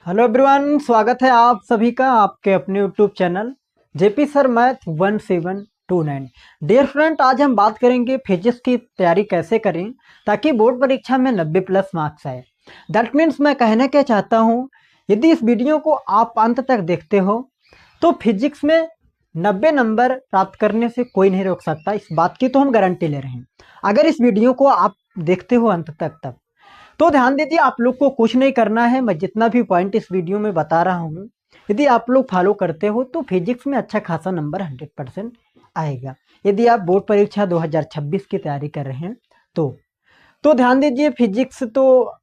Hello everyone, स्वागत है आप सभी का आपके अपने YouTube channel JP sir math 1729। Dear friend, आज हम बात करेंगे फिजिक्स की तैयारी कैसे करें ताकि बोर्ड परीक्षा में 90+ मार्क्स आए। दैट मीन्स मैं कहना क्या चाहता हूँ, यदि इस वीडियो को आप अंत तक देखते हो तो फिजिक्स में 90 नंबर प्राप्त करने से कोई नहीं रोक सकता। इस बात की तो हम गारंटी ले रहे हैं अगर इस वीडियो को आप देखते हो अंत तक। तब तो ध्यान दीजिए, आप लोग को कुछ नहीं करना है। मैं जितना भी पॉइंट इस वीडियो में बता रहा हूँ, यदि आप लोग फॉलो करते हो तो फिजिक्स में अच्छा खासा नंबर 100% आएगा। यदि आप बोर्ड परीक्षा 2026 की तैयारी कर रहे हैं तो ध्यान दीजिए, फिजिक्स तो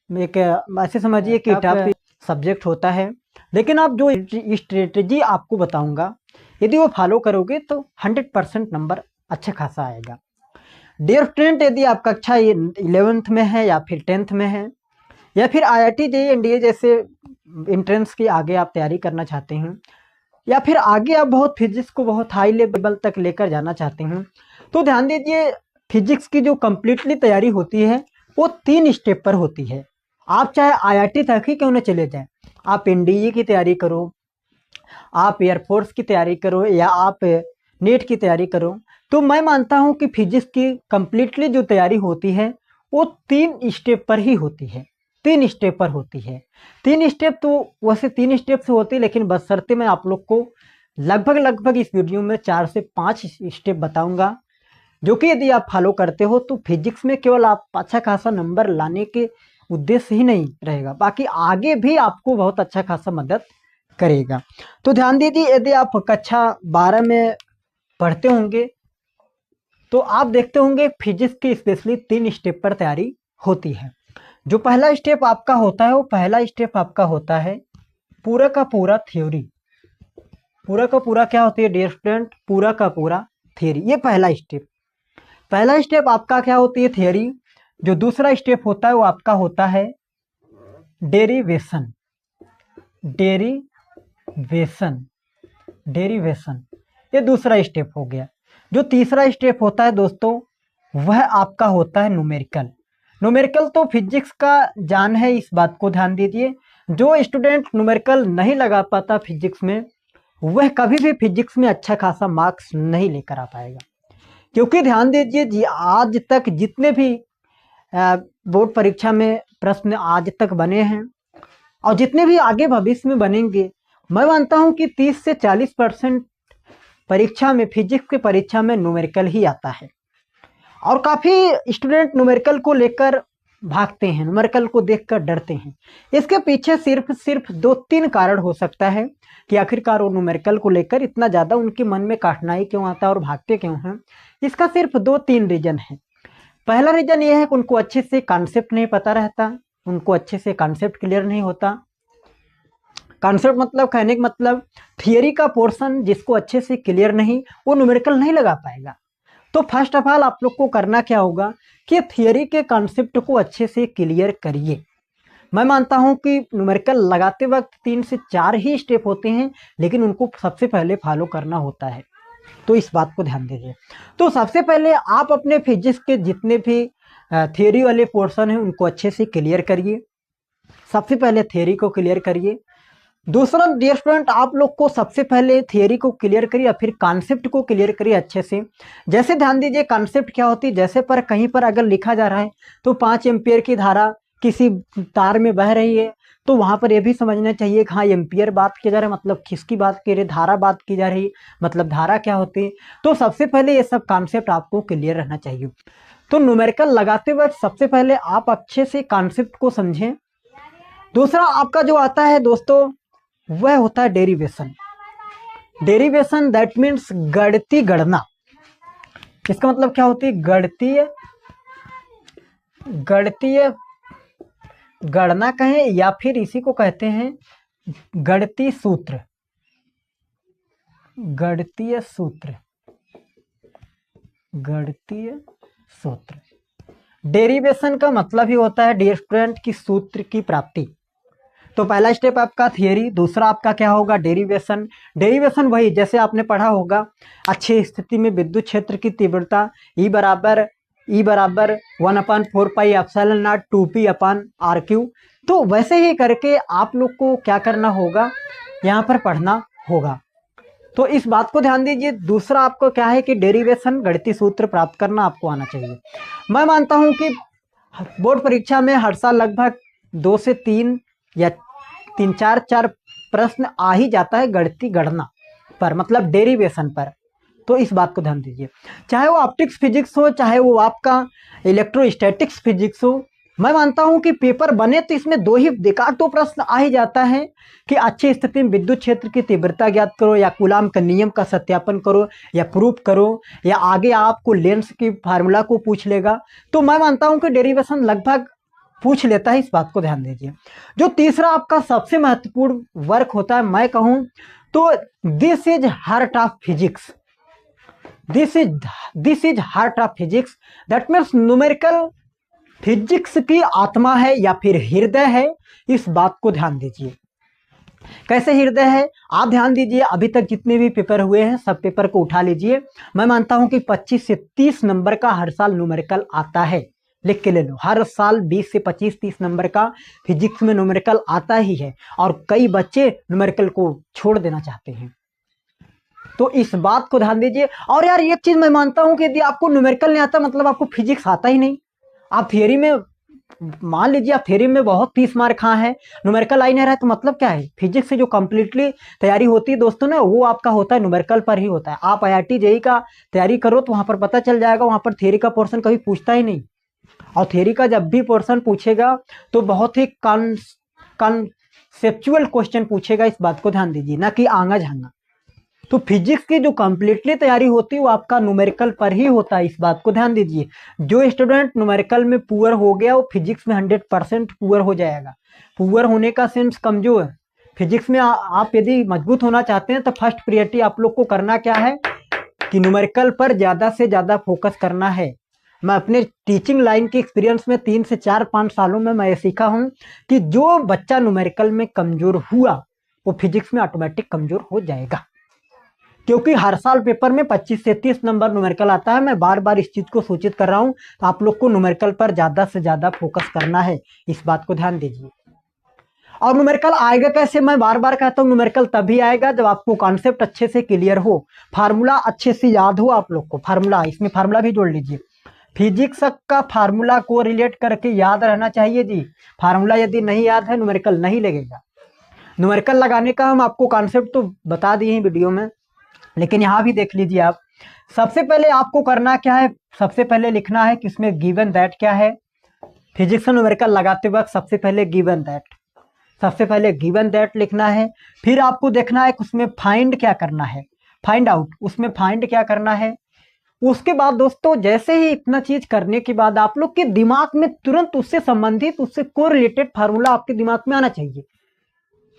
एक ऐसे समझिए कि टफ सब्जेक्ट होता है, लेकिन आप जो स्ट्रेटजी आपको बताऊंगा यदि वो फॉलो करोगे तो 100% नंबर अच्छा खासा आएगा। डियर फ्रेंड, यदि आप कक्षा 11th में है या फिर 10th में है या फिर IIT JEE NDA जैसे इंट्रेंस की आगे आप तैयारी करना चाहते हैं या फिर आगे आप बहुत फिजिक्स को बहुत हाई लेवल तक लेकर जाना चाहते हैं, तो ध्यान दीजिए, फिजिक्स की जो कम्प्लीटली तैयारी होती है वो 3 स्टेप पर होती है। आप चाहे IIT तक ही क्यों न चले जाएं, आप NDA की तैयारी करो, आप एयरफोर्स की तैयारी करो या आप नीट की तैयारी करो, तो मैं मानता हूं कि फिजिक्स की कंप्लीटली जो तैयारी होती है वो 3 स्टेप पर ही होती है। 3 स्टेप पर होती है। 3 स्टेप तो वैसे 3 स्टेप से होती है, लेकिन बशर्ते मैं आप लोग को लगभग इस वीडियो में 4 से 5 स्टेप बताऊंगा, जो कि यदि आप फॉलो करते हो तो फिजिक्स में केवल आप अच्छा खासा नंबर लाने के उद्देश्य ही नहीं रहेगा, बाकी आगे भी आपको बहुत अच्छा खासा मदद करेगा। तो ध्यान दीजिए, यदि आप कक्षा 12 में पढ़ते होंगे तो आप देखते होंगे फिजिक्स की स्पेशली 3 स्टेप पर तैयारी होती है। जो पहला स्टेप आपका होता है वो पहला स्टेप आपका होता है पूरा का पूरा थ्योरी। पूरा का पूरा क्या होती है डियर स्टूडेंट? पूरा का पूरा थ्योरी, ये पहला स्टेप। पहला स्टेप आपका क्या होती है? थ्योरी। जो दूसरा स्टेप होता है वो आपका होता है डेरिवेशन। डेरिवेशन डेरिवेशन ये दूसरा स्टेप हो गया। जो तीसरा स्टेप होता है दोस्तों, वह आपका होता है न्यूमेरिकल। न्यूमेरिकल तो फिजिक्स का जान है, इस बात को ध्यान दीजिए। जो स्टूडेंट न्यूमेरिकल नहीं लगा पाता फिजिक्स में, वह कभी भी फिजिक्स में अच्छा खासा मार्क्स नहीं लेकर आ पाएगा। क्योंकि ध्यान दीजिए जी, आज तक जितने भी बोर्ड परीक्षा में प्रश्न आज तक बने हैं और जितने भी आगे भविष्य में बनेंगे, मैं मानता हूं कि 30 से 40% परीक्षा में, फिजिक्स की परीक्षा में न्यूमेरिकल ही आता है। और काफ़ी स्टूडेंट न्यूमेरिकल को लेकर भागते हैं, न्यूमेरिकल को देखकर डरते हैं। इसके पीछे सिर्फ 2-3 कारण हो सकता है कि आखिरकार वो न्यूमेरिकल को लेकर इतना ज़्यादा उनके मन में कठिनाई क्यों आता है और भागते क्यों हैं। इसका सिर्फ 2-3 रीजन है। पहला रीजन ये है कि उनको अच्छे से कॉन्सेप्ट नहीं पता रहता, उनको अच्छे से कॉन्सेप्ट क्लियर नहीं होता। कॉन्सेप्ट मतलब, कहने का मतलब, थियरी का पोर्शन जिसको अच्छे से क्लियर नहीं, वो न्यूमेरिकल नहीं लगा पाएगा। तो फर्स्ट ऑफ ऑल आप लोग को करना क्या होगा कि थियरी के कॉन्सेप्ट को अच्छे से क्लियर करिए। मैं मानता हूं कि न्यूमेरिकल लगाते वक्त 3 से 4 ही स्टेप होते हैं, लेकिन उनको सबसे पहले फॉलो करना होता है, तो इस बात को ध्यान दीजिए। तो सबसे पहले आप अपने फिजिक्स के जितने भी थियरी वाले पोर्शन हैं उनको अच्छे से क्लियर करिए। सबसे पहले थियरी को क्लियर करिए। दूसरा डियर स्टूडेंट, आप लोग को सबसे पहले थियरी को क्लियर करिए, फिर कॉन्सेप्ट को क्लियर करिए अच्छे से। जैसे ध्यान दीजिए, कॉन्सेप्ट क्या होती है, जैसे पर कहीं पर अगर लिखा जा रहा है तो 5 एम्पियर की धारा किसी तार में बह रही है, तो वहां पर यह भी समझना चाहिए कि हाँ, एम्पियर बात की जा रहा है मतलब किसकी बात की रही, धारा बात की जा रही मतलब धारा क्या होती है। तो सबसे पहले ये सब कॉन्सेप्ट आपको क्लियर रहना चाहिए। तो न्यूमेरिकल लगाते वक्त सबसे पहले आप अच्छे से कॉन्सेप्ट को समझें। दूसरा आपका जो आता है दोस्तों, वह होता है डेरिवेशन। डेरिवेशन दैट मीन्स गणितीय गणना। इसका मतलब क्या होती है? गणितीय गणना कहें या फिर इसी को कहते हैं गणितीय सूत्र। गणितीय सूत्र गणितीय सूत्र डेरिवेशन का मतलब ही होता है डियर स्टूडेंट की सूत्र की प्राप्ति। तो पहला स्टेप आपका थियरी, दूसरा आपका क्या होगा? डेरिवेशन। डेरिवेशन वही जैसे आपने पढ़ा होगा, अच्छी स्थिति में विद्युत क्षेत्र की तीव्रता E बराबर 1/4 pi epsilon not 2P/R Q. तो वैसे ही करके आप लोग को क्या करना होगा, यहाँ पर पढ़ना होगा। तो इस बात को ध्यान दीजिए। दूसरा आपको क्या है कि डेरिवेशन गणितीय सूत्र प्राप्त करना आपको आना चाहिए। मैं मानता हूँ कि बोर्ड परीक्षा में हर साल लगभग 2 से 3 या 3 4 प्रश्न आ ही जाता है गणितीय गणना पर, मतलब डेरिवेशन पर। तो इस बात को ध्यान दीजिए, चाहे वो ऑप्टिक्स फिजिक्स हो, चाहे वो आपका इलेक्ट्रोस्टैटिक्स फिजिक्स हो। मैं मानता हूं कि पेपर बने तो इसमें दो प्रश्न आ ही जाता है कि अच्छी स्थिति में विद्युत क्षेत्र की तीव्रता ज्ञात करो, या कूलाम का नियम का सत्यापन करो, या प्रूफ करो, या आगे आपको लेंस की फार्मूला को पूछ लेगा। तो मैं मानता हूं कि डेरिवेशन लगभग पूछ लेता है, इस बात को ध्यान दीजिए। जो तीसरा आपका सबसे महत्वपूर्ण वर्क होता है, मैं कहूं तो this is heart of physics. This is heart of physics, that means numerical physics की आत्मा है या फिर हृदय है। इस बात को ध्यान दीजिए। कैसे हृदय है, आप ध्यान दीजिए। अभी तक जितने भी पेपर हुए हैं सब पेपर को उठा लीजिए। मैं मानता हूं कि 25 से 30 नंबर का हर साल न्यूमेरिकल आता है, लिख के ले लो। हर साल 20 से 25-30 नंबर का फिजिक्स में न्यूमेरिकल आता ही है, और कई बच्चे न्यूमेरिकल को छोड़ देना चाहते हैं। तो इस बात को ध्यान दीजिए। और यार एक चीज मैं मानता हूं कि यदि आपको न्यूमेरिकल नहीं आता मतलब आपको फिजिक्स आता ही नहीं। आप थियरी में, मान लीजिए आप थियरी में बहुत 30 मार्क हाँ है, न्यूमेरिकल आई नहीं रहा है, तो मतलब क्या है, फिजिक्स से जो कंप्लीटली तैयारी होती है दोस्तों ना, वो आपका होता है न्यूमेरिकल पर ही होता है। आप आईआईटी जेईई का तैयारी करो तो वहां पर पता चल जाएगा, वहां पर थियरी का पोर्शन कभी पूछता ही नहीं। और थियरी का जब भी पोर्शन पूछेगा तो बहुत ही कॉन्सेप्चुअल क्वेश्चन पूछेगा, इस बात को ध्यान दीजिए, ना कि आंगा झांगा। तो फिजिक्स की जो कंप्लीटली तैयारी होती है वो आपका न्यूमेरिकल पर ही होता है, इस बात को ध्यान दीजिए। जो स्टूडेंट न्यूमेरिकल में पुअर हो गया वो फिजिक्स में 100% पुअर हो जाएगा। पुअर होने का सेंस कमजोर। फिजिक्स में आप यदि मजबूत होना चाहते हैं तो फर्स्ट प्रियोरिटी आप लोग को करना क्या है कि न्यूमेरिकल पर ज़्यादा से ज़्यादा फोकस करना है। मैं अपने टीचिंग लाइन के एक्सपीरियंस में 3 से 4-5 सालों में मैं ये सीखा हूँ कि जो बच्चा न्यूमेरिकल में कमजोर हुआ वो फिजिक्स में ऑटोमेटिक कमजोर हो जाएगा, क्योंकि हर साल पेपर में 25 से 30 नंबर न्यूमेरिकल आता है। मैं बार बार इस चीज को सूचित कर रहा हूं, तो आप लोग को न्यूमेरिकल पर ज्यादा से ज्यादा फोकस करना है, इस बात को ध्यान दीजिए। और न्यूमेरिकल आएगा कैसे, मैं बार बार कहता हूं न्यूमेरिकल तभी आएगा जब आपको कॉन्सेप्ट अच्छे से क्लियर हो, फार्मूला अच्छे से याद हो आप लोग को। फार्मूला, इसमें फार्मूला भी जोड़ लीजिए। फिजिक्स का फार्मूला को रिलेट करके याद रहना चाहिए जी। फार्मूला यदि नहीं याद है न्यूमेरिकल नहीं लगेगा। न्यूमेरिकल लगाने का हम आपको कॉन्सेप्ट तो बता दिए हैं वीडियो में, लेकिन यहाँ भी देख लीजिए आप। सबसे पहले आपको करना क्या है, सबसे पहले लिखना है कि इसमें गिवन दैट क्या है। फिजिक्स न्यूमेरिकल लगाते वक्त सबसे पहले गिवन दैट लिखना है। फिर आपको देखना है कि उसमें फाइंड क्या करना है, फाइंड आउट, उसमें फाइंड क्या करना है। उसके बाद दोस्तों जैसे ही इतना चीज करने के बाद आप लोग के दिमाग में तुरंत उससे संबंधित, उससे कोरिलेटेड फार्मूला आपके दिमाग में आना चाहिए।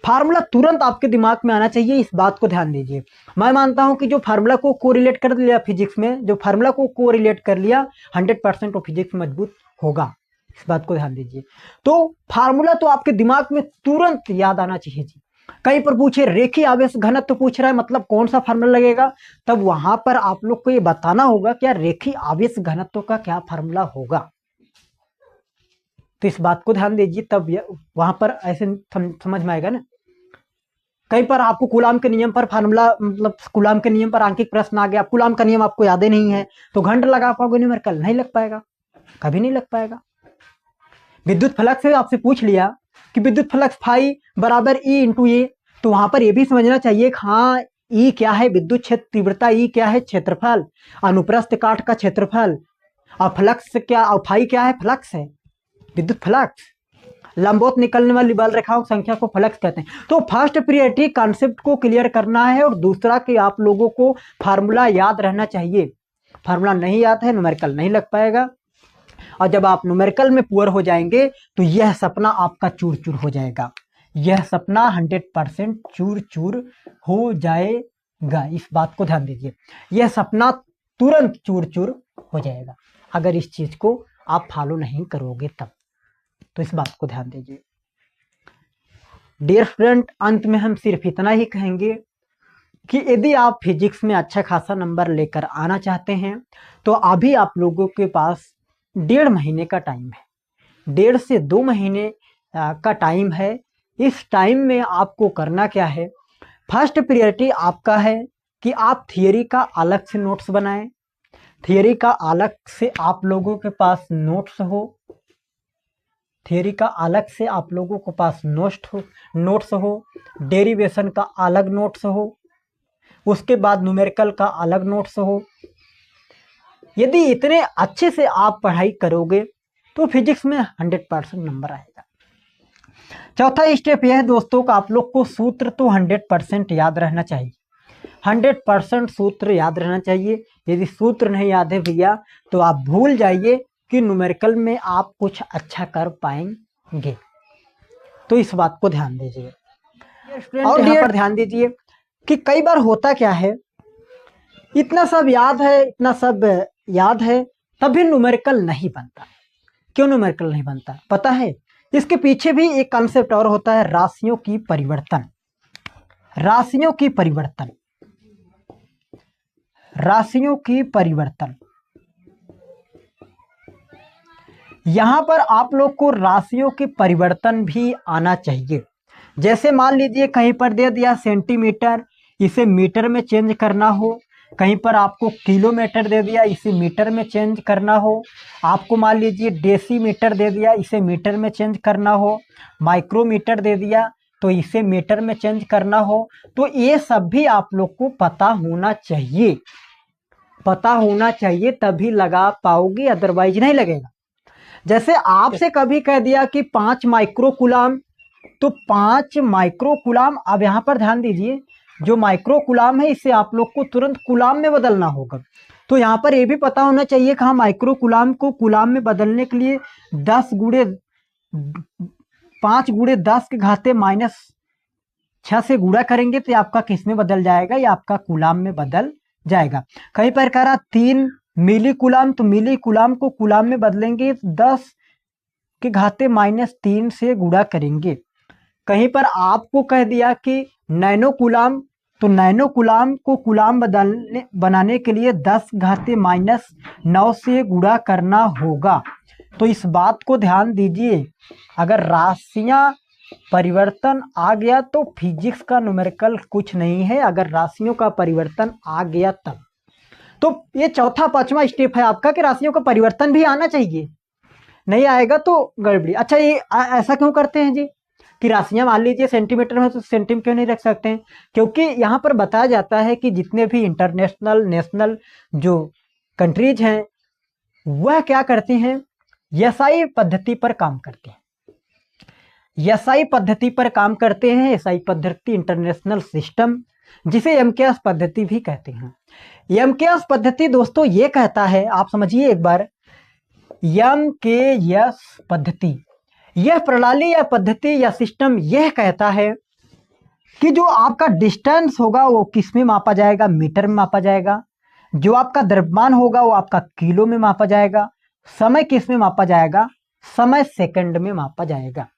फार्मूला तुरंत आपके दिमाग में आना चाहिए, इस बात को ध्यान दीजिए। मैं मानता हूं कि जो फार्मूला को कोरिलेट कर लिया फिजिक्स में, जो फार्मूला को कोरिलेट कर लिया 100% वो फिजिक्स में मजबूत होगा, इस बात को ध्यान दीजिए। तो फार्मूला तो आपके दिमाग में तुरंत याद आना चाहिए जी। कहीं पर पूछे रेखीय आवेश घनत्व पूछ रहा है, मतलब कौन सा फार्मूला लगेगा, तब वहां पर आप लोग को ये बताना होगा क्या रेखीय आवेश घनत्व का क्या फार्मूला होगा। तो इस बात को ध्यान दीजिए, तब वहां पर ऐसे समझ में आएगा ना। कहीं पर आपको कूलाम के नियम पर फार्मूला, मतलब कूलाम के नियम पर आंकिक प्रश्न आ गया, कूलाम का नियम आपको याद ही नहीं है, तो घंटा लगा पाओगे न्यूमेरिकल, नहीं लग पाएगा, कभी नहीं लग पाएगा। विद्युत फ्लक्स से आपसे पूछ लिया कि विद्युत फ्लक्स फाई बराबर ई इंटू ए, तो वहां पर यह भी समझना चाहिए कि हाँ ई क्या है, विद्युत क्षेत्र तीव्रता, ई क्या है, क्षेत्रफल, अनुप्रस्थ काट का क्षेत्रफल, और फ्लक्स क्या, और फाई क्या है, फ्लक्स है, विद्युत फ्लक्स। लंबवत निकलने वाली बल रेखाओं की संख्या को फ्लक्स कहते हैं। तो फर्स्ट प्रियोरिटी कॉन्सेप्ट को क्लियर करना है, और दूसरा कि आप लोगों को फार्मूला याद रहना चाहिए। फार्मूला नहीं याद है न्यूमेरिकल नहीं लग पाएगा, और जब आप न्यूमेरिकल में पुअर हो जाएंगे तो यह सपना आपका चूर चूर हो जाएगा, यह सपना 100% चूर चूर हो जाएगा, इस बात को ध्यान दीजिए। यह सपना तुरंत चूर चूर हो जाएगा अगर इस चीज को आप फॉलो नहीं करोगे तब। तो इस बात को ध्यान दीजिए। डियर स्टूडेंट, अंत में हम सिर्फ इतना ही कहेंगे कि यदि आप फिजिक्स में अच्छा खासा नंबर लेकर आना चाहते हैं तो अभी आप लोगों के पास 1.5 महीने का टाइम है। 1.5 से 2 महीने का टाइम है। इस टाइम में आपको करना क्या है, फर्स्ट प्रायोरिटी आपका है कि आप थियरी का अलग से नोट्स बनाएं। थियरी का अलग से आप लोगों के पास नोट्स हो, थियरी का अलग से आप लोगों के पास नोट्स हो, डेरिवेशन का अलग नोट्स हो, उसके बाद न्यूमेरिकल का अलग नोट्स हो। यदि इतने अच्छे से आप पढ़ाई करोगे तो फिजिक्स में 100% नंबर आएगा। चौथा स्टेप यह है दोस्तों का आप लोग को सूत्र तो 100% याद रहना चाहिए। 100% सूत्र याद रहना चाहिए। यदि सूत्र नहीं याद है भैया तो आप भूल जाइए कि न्यूमेरिकल में आप कुछ अच्छा कर पाएंगे। तो इस बात को ध्यान दीजिए। और यहाँ पर ध्यान दीजिए कि कई बार होता क्या है, इतना सब याद है तब भी न्यूमेरिकल नहीं बनता। क्यों न्यूमेरिकल नहीं बनता पता है? इसके पीछे भी एक कॉन्सेप्ट और होता है, राशियों की परिवर्तन। राशियों की परिवर्तन, राशियों की परिवर्तन। यहां पर आप लोग को राशियों के परिवर्तन भी आना चाहिए। जैसे मान लीजिए कहीं पर दे दिया सेंटीमीटर, इसे मीटर में चेंज करना हो। कहीं पर आपको किलोमीटर दे दिया, इसे मीटर में चेंज करना हो। आपको मान लीजिए डेसीमीटर दे दिया, इसे मीटर में चेंज करना हो। माइक्रोमीटर दे दिया तो इसे मीटर में चेंज करना हो। तो ये सब भी आप लोग को पता होना चाहिए, पता होना चाहिए तभी लगा पाओगे, अदरवाइज नहीं लगेगा। जैसे आपसे कभी कह दिया कि 5 माइक्रोकुलाम, तो 5 माइक्रोकुलाम, अब यहाँ पर ध्यान दीजिए जो माइक्रोकुलाम है इसे आप लोग को तुरंत कुलाम में बदलना होगा। तो यहाँ पर यह भी पता होना चाहिए कि हाँ माइक्रोकुलाम को कुलाम में बदलने के लिए 5 गुणे 10 के घाते -6 से गुणा करेंगे तो आपका किस में बदल जाएगा, या आपका कुलाम में बदल जाएगा। कहीं पर कह रहा 3 मिली कुलाम, तो मिली कुलाम को कुलाम में बदलेंगे 10 के घाते -3 से गुणा करेंगे। कहीं पर आपको कह दिया कि नैनो कुलाम, तो नैनो कुलाम को कुलाम बनाने के लिए 10 घाते -9 से गुणा करना होगा। तो इस बात को ध्यान दीजिए, अगर राशियां परिवर्तन आ गया तो फिजिक्स का न्यूमेरिकल कुछ नहीं है, अगर राशियों का परिवर्तन आ गया तब। तो ये चौथा पांचवा स्टेप है आपका कि राशियों का परिवर्तन भी आना चाहिए, नहीं आएगा तो गड़बड़ी। अच्छा ये ऐसा क्यों करते हैं जी कि राशियां मान लीजिए सेंटीमीटर में तो सेंटीमीटर क्यों नहीं रख सकते हैं? क्योंकि यहाँ पर बताया जाता है कि जितने भी इंटरनेशनल नेशनल जो कंट्रीज हैं वह क्या करती हैं, एसआई पद्धति पर काम करते हैं। एसआई पद्धति पर काम करते हैं। एसआई पद्धति इंटरनेशनल सिस्टम, जिसे एमकेएस पद्धति भी कहते हैं। एमकेएस पद्धति दोस्तों ये कहता है, आप समझिए एक बार, एमकेएस पद्धति, यह प्रणाली या पद्धति या सिस्टम यह कहता है कि जो आपका डिस्टेंस होगा वो किस में मापा जाएगा, मीटर में मापा जाएगा। जो आपका द्रव्यमान होगा वो आपका किलो में मापा जाएगा। समय किस में मापा जाएगा, समय सेकंड में मापा जाएगा।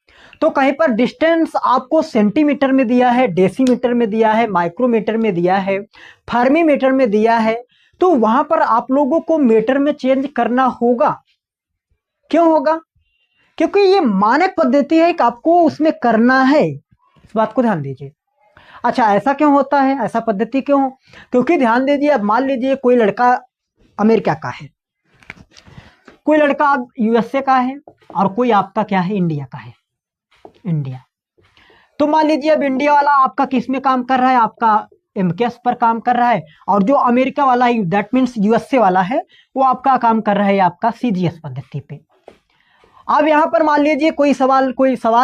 तो कहीं पर डिस्टेंस आपको सेंटीमीटर में दिया है, डेसीमीटर में दिया है, माइक्रोमीटर में दिया है, फार्मीमीटर में दिया है, तो वहां पर आप लोगों को मीटर में चेंज करना होगा। क्यों होगा? क्योंकि ये मानक पद्धति है कि आपको उसमें करना है। इस बात को ध्यान दीजिए। अच्छा ऐसा क्यों होता है, ऐसा पद्धति क्यों? क्योंकि ध्यान दीजिए, अब मान लीजिए कोई लड़का अमेरिका का है, कोई लड़का आप यूएसए का है, और कोई आपका क्या है, इंडिया का है, इंडिया। तो मान लीजिए अब इंडिया वाला आपका किस में काम कर रहा है, आपका एमकेएस पर काम कर रहा है, और जो अमेरिका वाला है दैट मीन्स यूएसए वाला है वो आपका काम कर रहा है आपका सीजीएस पद्धति पे। अब यहाँ पर मान लीजिए कोई सवाल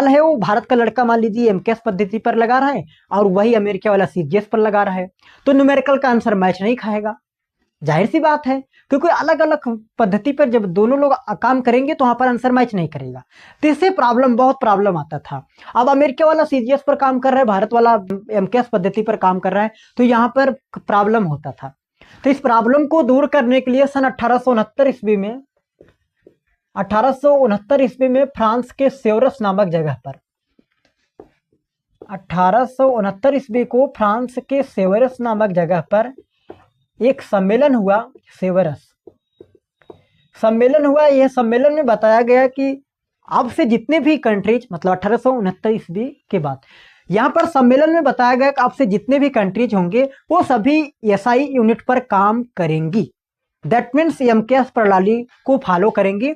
है, वो भारत का लड़का मान लीजिए एमकेएस पद्धति पर लगा रहा है और वही अमेरिका वाला सीजीएस पर लगा रहा है, तो न्यूमेरिकल का आंसर मैच नहीं खाएगा। जाहिर सी बात है, क्योंकि अलग अलग पद्धति पर जब दोनों लोग काम करेंगे तो वहां पर आंसर मैच नहीं करेगा। तो इससे बहुत प्रॉब्लम आता था। अब अमेरिका वाला सीजीएस पर काम कर रहा है, भारत वाला एमकेएस पद्धति पर काम कर रहा है, तो यहाँ पर प्रॉब्लम होता था। तो इस प्रॉब्लम को दूर करने के लिए सन 1869 ईस्वी में फ्रांस के सेवरस नामक जगह पर 1869 ईस्वी को फ्रांस के सेवरस नामक जगह पर एक सम्मेलन हुआ। सेवरस सम्मेलन हुआ। यह सम्मेलन में बताया गया कि अब से जितने भी कंट्रीज, मतलब 1869 ईस्वी के बाद, यहाँ पर सम्मेलन में बताया गया कि अब से जितने भी कंट्रीज होंगे वो सभी एसआई यूनिट पर काम करेंगी। दैट मीन्स एमकेएस प्रणाली को फॉलो करेंगी,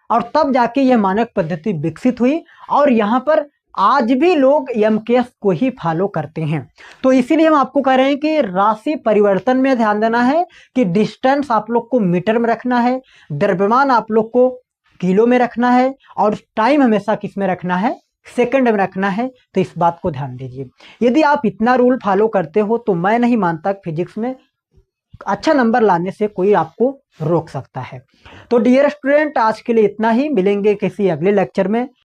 और तब जाके यह मानक पद्धति विकसित हुई, और यहाँ पर आज भी लोग एमकेएस को ही फॉलो करते हैं। तो इसीलिए हम आपको कह रहे हैं कि राशि परिवर्तन में ध्यान देना है, कि डिस्टेंस आप लोग को मीटर में रखना है, द्रव्यमान आप लोग को किलो में रखना है, और टाइम हमेशा किस में रखना है, सेकंड में रखना है। तो इस बात को ध्यान दीजिए। यदि आप इतना रूल फॉलो करते हो तो मैं नहीं मानता फिजिक्स में अच्छा नंबर लाने से कोई आपको रोक सकता है। तो डियर स्टूडेंट, आज के लिए इतना ही, मिलेंगे किसी अगले लेक्चर में।